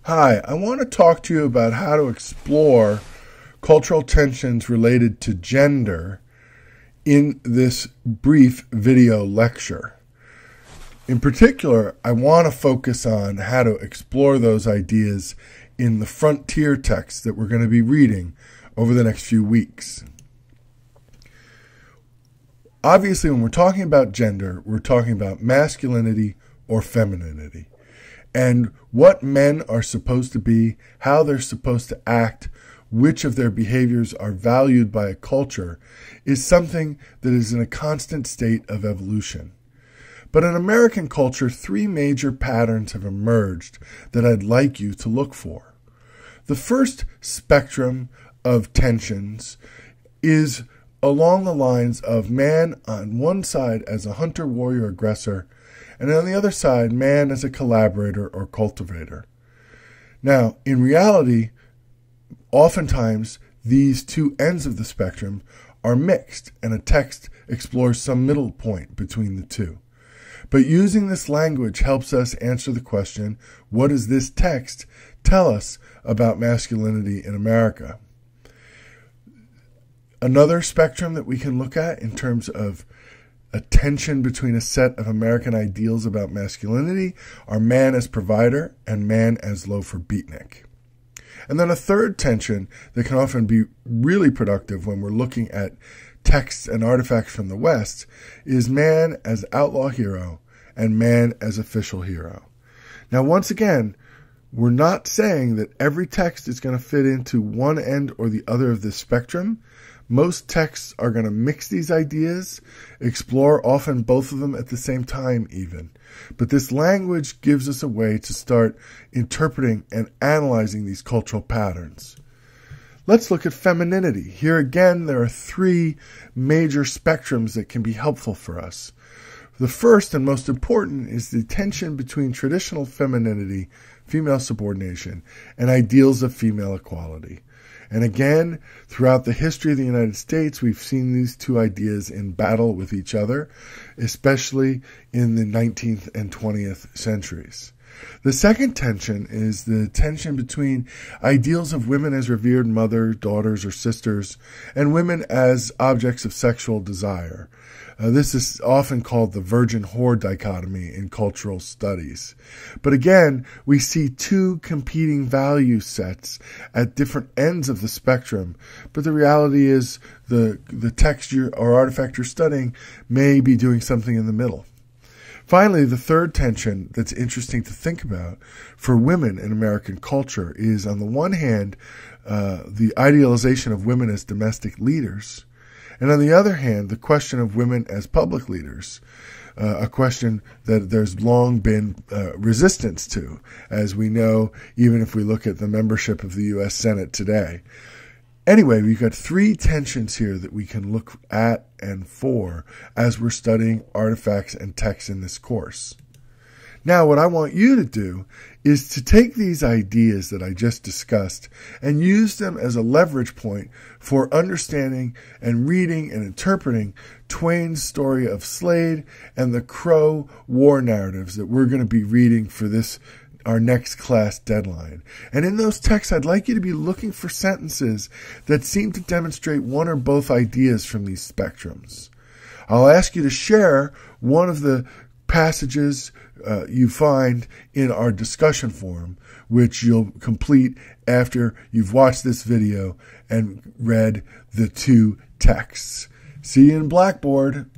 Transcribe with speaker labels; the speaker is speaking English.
Speaker 1: Hi, I want to talk to you about how to explore cultural tensions related to gender in this brief video lecture. In particular, I want to focus on how to explore those ideas in the frontier text that we're going to be reading over the next few weeks. Obviously, when we're talking about gender, we're talking about masculinity or femininity, and what men are supposed to be, how they're supposed to act, which of their behaviors are valued by a culture, is something that is in a constant state of evolution. But in American culture, three major patterns have emerged that I'd like you to look for. The first spectrum of tensions is along the lines of man on one side as a hunter, warrior, aggressor, and on the other side, man as a collaborator or cultivator. Now, in reality, oftentimes these two ends of the spectrum are mixed, and a text explores some middle point between the two. But using this language helps us answer the question, what does this text tell us about masculinity in America? Another spectrum that we can look at in terms of a tension between a set of American ideals about masculinity are man as provider and man as loafer beatnik. And then a third tension that can often be really productive when we're looking at texts and artifacts from the West is man as outlaw hero and man as official hero. Now, once again, we're not saying that every text is going to fit into one end or the other of this spectrum. Most texts are going to mix these ideas, explore often both of them at the same time even. But this language gives us a way to start interpreting and analyzing these cultural patterns. Let's look at femininity. Here again, there are three major spectrums that can be helpful for us. The first and most important is the tension between traditional femininity, female subordination, and ideals of female equality. And again, throughout the history of the United States, we've seen these two ideas in battle with each other, especially in the 19th and 20th centuries. The second tension is the tension between ideals of women as revered mothers, daughters, or sisters, and women as objects of sexual desire. This is often called the virgin-whore dichotomy in cultural studies. But again, we see two competing value sets at different ends of the spectrum. But the reality is the text or artifact you're studying may be doing something in the middle. Finally, the third tension that's interesting to think about for women in American culture is, on the one hand, the idealization of women as domestic leaders, and on the other hand, the question of women as public leaders, a question that there's long been resistance to, as we know, even if we look at the membership of the U.S. Senate today. Anyway, we've got three tensions here that we can look at and for as we're studying artifacts and texts in this course. Now, what I want you to do is to take these ideas that I just discussed and use them as a leverage point for understanding and reading and interpreting Twain's story of Slade and the Crow war narratives that we're going to be reading for our next class deadline. And in those texts, I'd like you to be looking for sentences that seem to demonstrate one or both ideas from these spectrums. I'll ask you to share one of the passages you find in our discussion forum, which you'll complete after you've watched this video and read the two texts. See you in Blackboard.